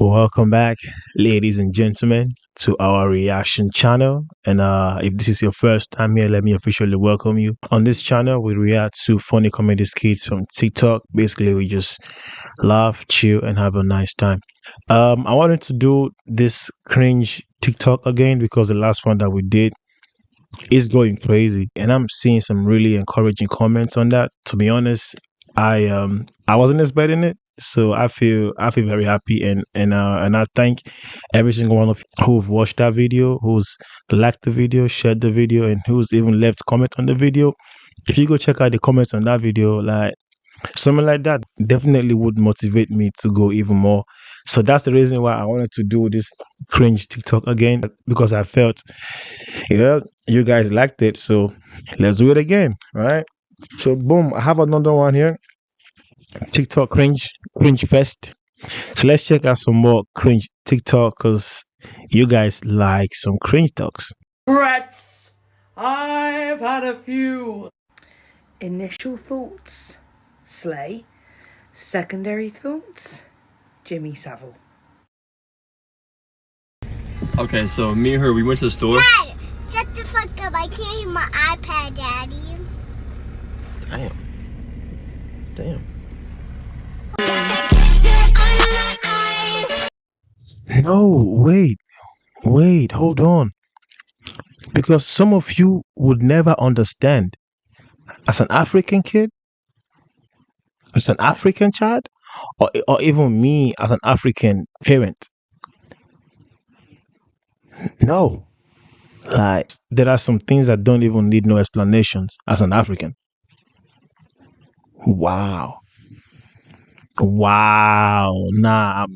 Welcome back, ladies and gentlemen, to our reaction channel. And if this is your first time here, let me officially welcome you. On this channel, we react to funny comedy skits from TikTok. Basically, we just laugh, chill, and have a nice time. I wanted to do this cringe TikTok again because the last one that we did is going crazy, and I'm seeing some really encouraging comments on that. To be honest, I wasn't expecting it, so I feel very happy, and I thank every single one of you who've watched that video, who's liked the video, shared the video, and who's even left comment on the video. If you go check out the comments on that video, like something like that definitely would motivate me to go even more. So that's the reason why I wanted to do this cringe TikTok again, because I felt, yeah, you guys liked it. So let's do it again. All right. So boom, I have another one here. TikTok cringe fest. So let's check out some more cringe TikTok because you guys like some cringe talks. Regrets. I've had a few. Initial thoughts, Slay. Secondary thoughts, Jimmy Savile. Okay, so me and her, we went to the store. Dad, shut the fuck up. I can't hear my iPad, Daddy. Damn. No, wait, hold on. Because some of you would never understand. As an African kid, as an African child, or even me as an African parent. No. Like, there are some things that don't even need no explanations as an African. Wow. Nah.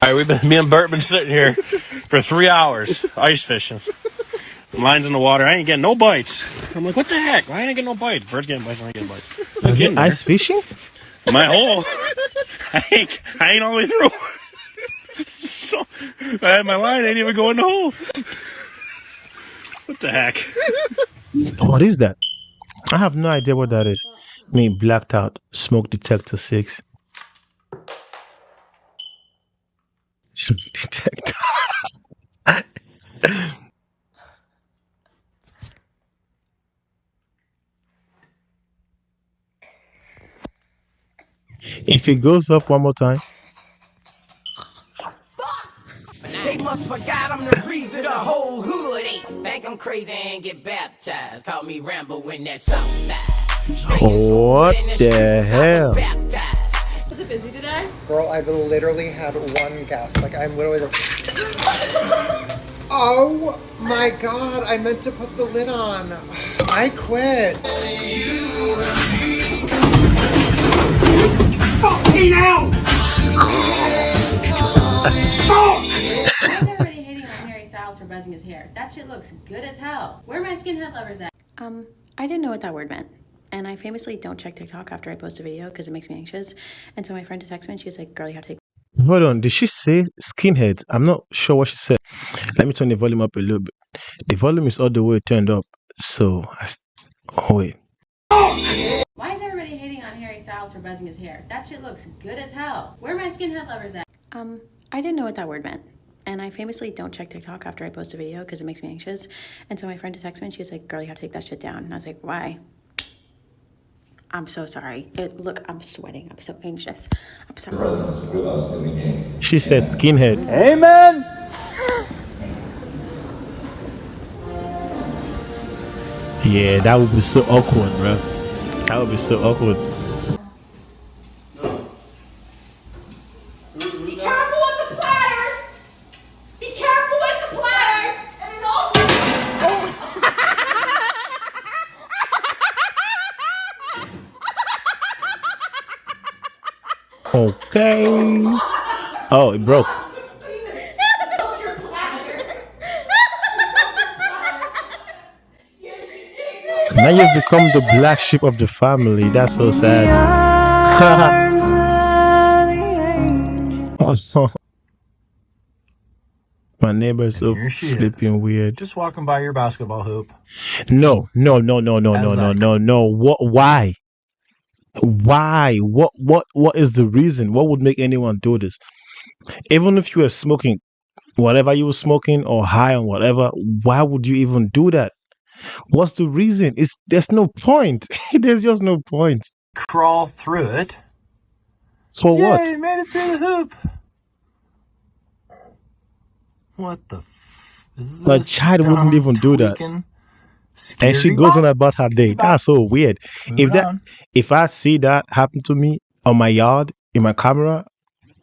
All right, me and Bert been sitting here for 3 hours ice fishing. Lines in the water. I ain't getting no bites. I'm like, what the heck? Why ain't I getting no bites? Bert's getting bites. I ain't getting bites. Look in there. Ice fishing? My hole. I ain't all the way through. So, my line ain't even going in the hole. What the heck? What is that? I have no idea what that is. Me blacked out. Smoke detector 6. Smoke detector. If it goes up one more time. They must forgot I'm the reason the whole hood ain't think I'm crazy and get baptized. Call me Rambo in that south side. What the hell? Was it busy today? Girl, I've literally had one guess. Like, I'm literally like, oh my god, I meant to put the lid on. I quit. Fucking out! I'm already hating on Harry Styles for buzzing his hair. That shit looks good as hell. Where are my skinhead lovers at? I didn't know what that word meant. And I famously don't check TikTok after I post a video because it makes me anxious. And so my friend texted me and she was like, girl, you have to take. Hold on, did she say skinhead? I'm not sure what she said. Let me turn the volume up a little bit. The volume is all the way turned up. So, oh wait. Why is everybody hating on Harry Styles for buzzing his hair? That shit looks good as hell. Where are my skinhead lovers at? I didn't know what that word meant. And I famously don't check TikTok after I post a video because it makes me anxious. And so my friend texted me and she was like, girl, you have to take that shit down. And I was like, why? I'm so sorry. Look, I'm sweating. I'm so anxious. I'm sorry. She said skinhead. Amen. Yeah, that would be so awkward, bro. That would be so awkward. Be careful with the platters! Be careful with the platters! And it's also... Okay. Oh, it broke. Now you've become the black sheep of the family. That's so sad. My neighbor's so Here she is. flipping weird. Just walking by your basketball hoop. No. What? Why? Why? What is the reason? What would make anyone do this? Even if you were smoking whatever you were smoking or high on whatever, why would you even do that? What's the reason? There's no point. There's just no point. Crawl through it. For what? Yay, made it through the hoop. What the is A this child wouldn't dumb, even do that. tweaking, And she scary goes on bop? about her day. That's so weird. Moving on. If I see that happen to me on my yard, in my camera,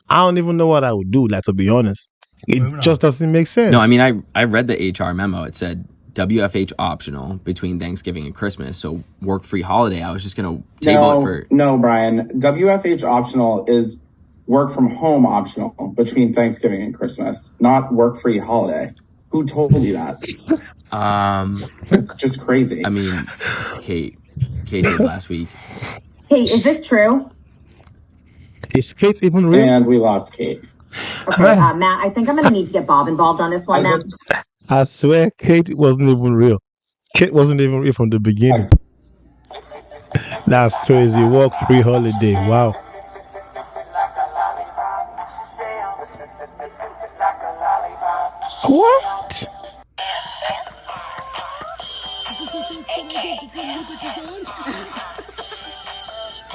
I don't even know what I would do, like, to be honest. It just doesn't make sense. No, I mean, I read the HR memo. It said WFH optional between Thanksgiving and Christmas. So work-free holiday. I was just going to table it for... No, Brian. WFH optional is work from home optional between Thanksgiving and Christmas, not work-free holiday. Who told you that? Just crazy. I mean, Kate did last week. Hey, is this true? Is Kate even real? And we lost Kate. Okay, Matt, I think I'm going to need to get Bob involved on this one now. I swear Kate wasn't even real. Kate wasn't even real from the beginning. That's crazy. Work-free holiday. Wow. What?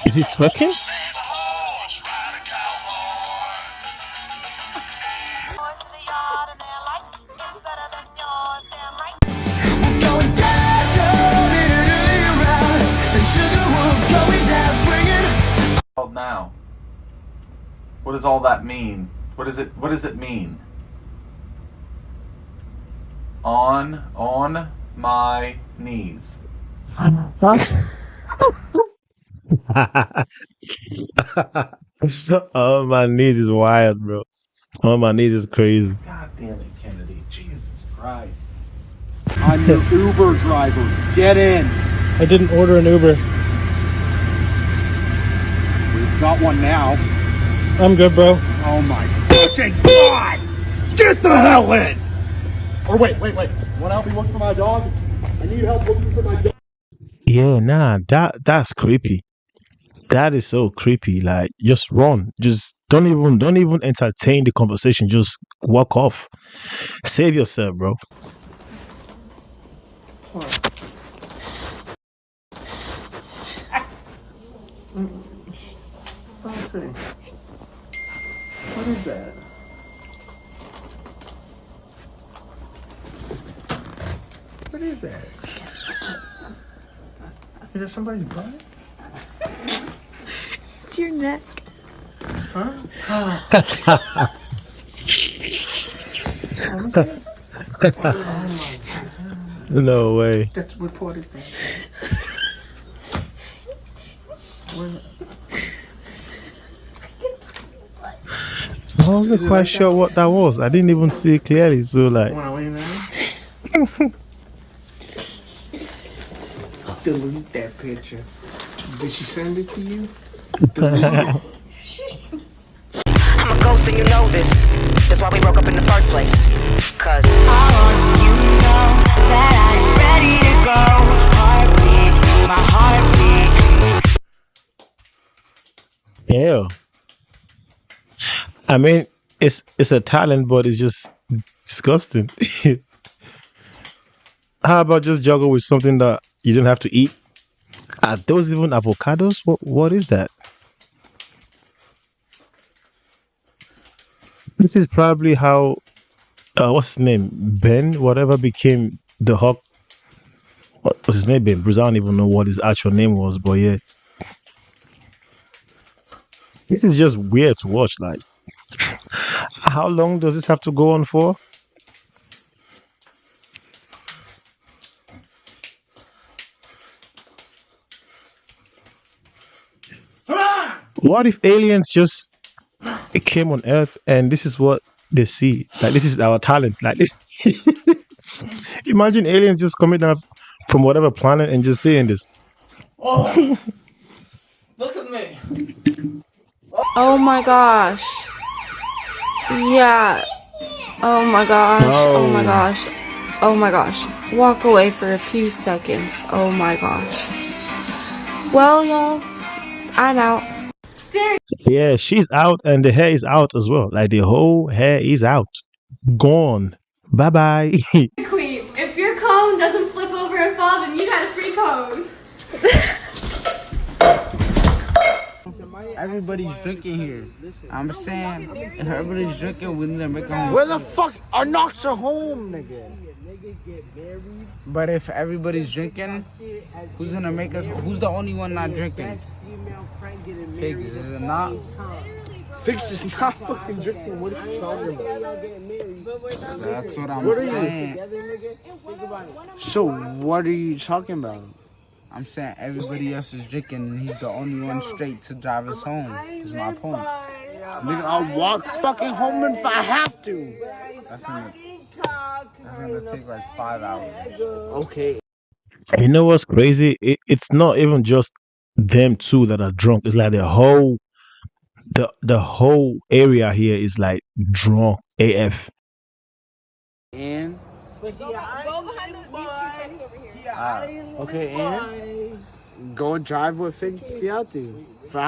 Is it twerking? Now, what does all that mean? What does it mean? On my knees. Oh, my knees is wild, bro. Oh, my knees is crazy. God damn it, Kennedy. Jesus Christ. I'm your Uber driver. Get in. I didn't order an Uber. We've got one now. I'm good, bro. Oh my fucking God! Get the hell in! Or wait. Want to help me look for my dog? I need help looking for my dog. Yeah, nah, that's creepy. That is so creepy. Like, just run. Just don't even entertain the conversation. Just walk off. Save yourself, bro. Let's see. What is that? What is that? Is that somebody's butt? It's your neck. Huh? No way. That's what part is that? I wasn't quite sure what that was. I didn't even see it clearly. So, like, delete that picture. Did she send it to you? I'm a ghost and you know this. That's why we broke up in the first place. Cause I want you to know that I'm ready to go. Heartbeat, my heartbeat. yeah. I mean, it's a talent, but it's just disgusting. How about just juggle with something that you don't have to eat? Are those even avocados? What is that? This is probably how what's his name? Ben, whatever, became the Hawk. What was his name? Ben Bruce. I don't even know what his actual name was, but yeah. This is just weird to watch. Like, how long does this have to go on for? What if aliens just came on Earth and this is what they see? Like, this is our talent. Like this. Imagine aliens just coming down from whatever planet and just seeing this. Oh, look at me. Oh my gosh. Yeah. Oh my gosh. Oh my gosh. Oh my gosh. Walk away for a few seconds. Oh my gosh. Well, y'all, I'm out. Yeah, she's out and the hair is out as well. Like the whole hair is out. Gone. Bye bye. Queen, if your cone doesn't flip over and fall, then you got a free cone. Everybody's drinking here. I'm saying, if everybody's drinking, we need to make a home. Where the fuck are Knox are home, nigga? But if everybody's drinking, who's gonna make us? Who's the only one not drinking? Figs, is it not? Figs is not fucking drinking. What are you talking about? That's what I'm saying. So what are you talking about? I'm saying everybody else is drinking and he's the only one straight to drive us home. Is my point. Nigga, I'll walk fucking home if I have to. That's gonna take like 5 hours. Okay. You know what's crazy? It's not even just them two that are drunk. It's like the whole area here is like drunk AF. And okay, and go drive with Figs if you have to.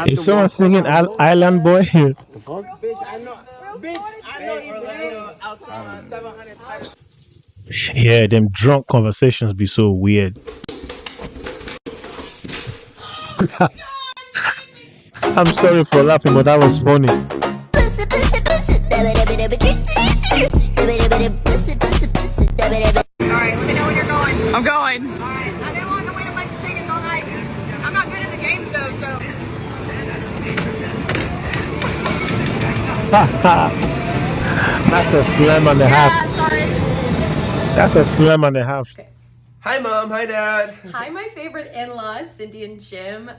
Is someone singing Island Boy? The fuck? Yeah, them drunk conversations be so weird. I'm sorry for laughing, but that was funny. Alright, let me know when you're going. I'm going. Alright, I didn't want to wait a bunch of tickets all night. I'm not good at the games though, so. That's a slam and a half. That's a slam and a half. Hi, Mom. Hi, Dad. Hi, my favorite in-laws, Cindy and Jim.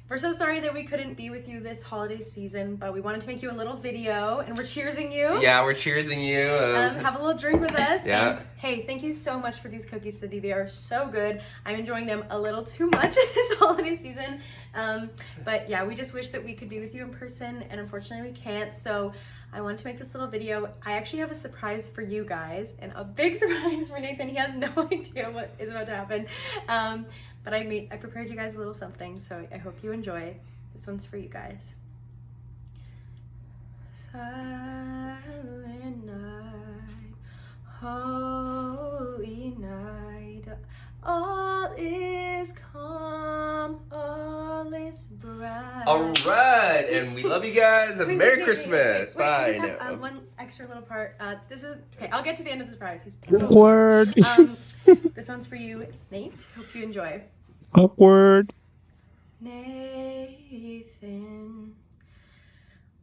We're so sorry that we couldn't be with you this holiday season, but we wanted to make you a little video, and we're cheersing you. Yeah, we're cheersing you. Have a little drink with us. Yeah. And, hey, thank you so much for these cookies, Cindy. They are so good. I'm enjoying them a little too much this holiday season. But yeah, we just wish that we could be with you in person, and unfortunately we can't. So I wanted to make this little video. I actually have a surprise for you guys, and a big surprise for Nathan. He has no idea what is about to happen. But I prepared you guys a little something, so I hope you enjoy. This one's for you guys. Silent night, holy night, all is calm, all is bright. All right, and we love you guys. And Merry Christmas. Bye. We just have, one extra little part. This is okay. I'll get to the end of the surprise. Awkward. This one's for you, Nate. Hope you enjoy. Awkward. Nathan,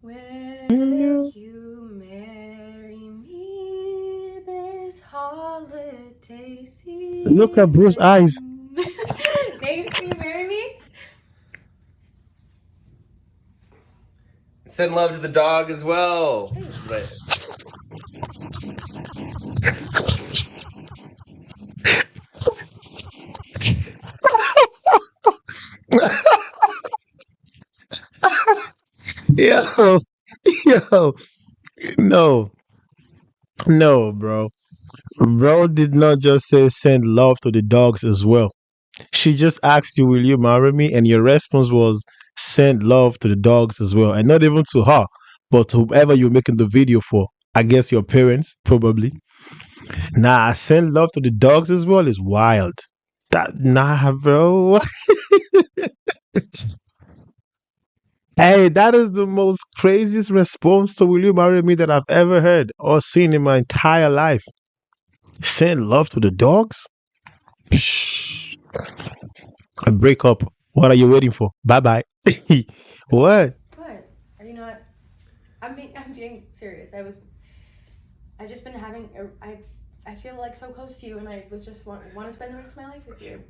will you marry me this holiday season? Look at Bruce's eyes. Nate, will you marry me? Send love to the dog as well. But Yo, no, bro. Bro did not just say send love to the dogs as well. She just asked you, will you marry me? And your response was send love to the dogs as well. And not even to her, but to whoever you're making the video for. I guess your parents, probably. Nah, send love to the dogs as well is wild. Nah, bro. Hey, that is the most craziest response to will you marry me that I've ever heard or seen in my entire life. Send love to the dogs? Psh. A breakup. What are you waiting for? Bye-bye. What? What? Are you not? I'm being serious. I've just been having I feel like so close to you, and I was just want to spend the rest of my life with you.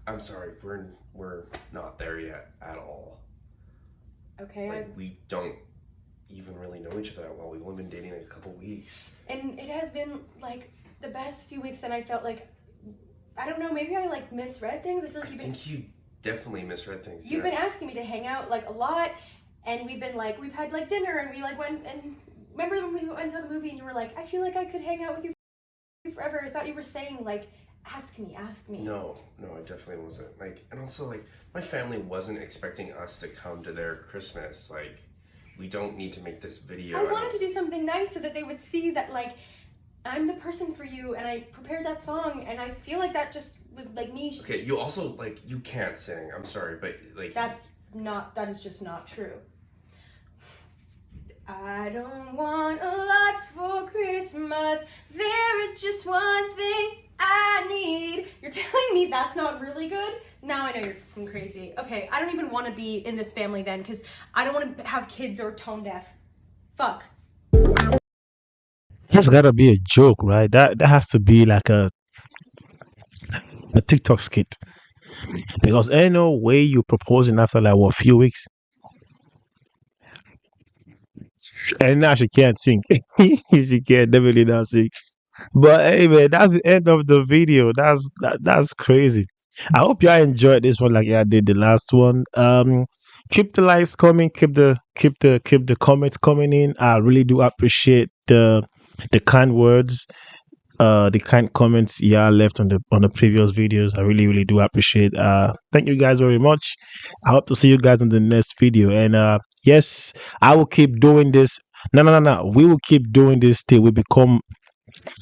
I'm sorry, we're not there yet at all. Okay. Like, we don't even really know each other that well. We've only been dating like a couple weeks. And it has been like the best few weeks, and I felt like I don't know, maybe I like misread things. I feel like I think you definitely misread things. you've been asking me to hang out like a lot, and we've had like dinner, and we like went and remember when we went to the movie and you were like, I feel like I could hang out with you forever. I thought you were saying like, ask me. No, I definitely wasn't. Like, and also like my family wasn't expecting us to come to their Christmas. Like, we don't need to make this video. I wanted to do something nice so that they would see that like I'm the person for you, and I prepared that song, and I feel like that just was like me. Okay, you also like you can't sing. I'm sorry, but like that is just not true. I don't want a lot for Christmas. There is just one thing I need. You're telling me that's not really good? Now I know you're fucking crazy. Okay, I don't even want to be in this family then, because I don't want to have kids who are tone deaf. Fuck. That's gotta be a joke, right? That has to be like a TikTok skit. Because ain't no way you proposing after like what, few weeks. And now she can't sing. She can't definitely not sing. But anyway, that's the end of the video. That's crazy. I hope y'all enjoyed this one like I did the last one. Keep the likes coming, keep the comments coming in. I really do appreciate the kind words, the kind comments y'all left on the previous videos. I really do appreciate. Thank you guys very much. I hope to see you guys in the next video. And yes, I will keep doing this. No. We will keep doing this till we become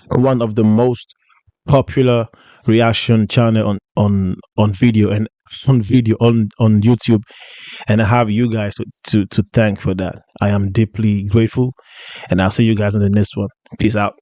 one of the most popular reaction channel on video and on YouTube, and I have you guys to thank for that. I am deeply grateful, and I'll see you guys in the next one. Peace out.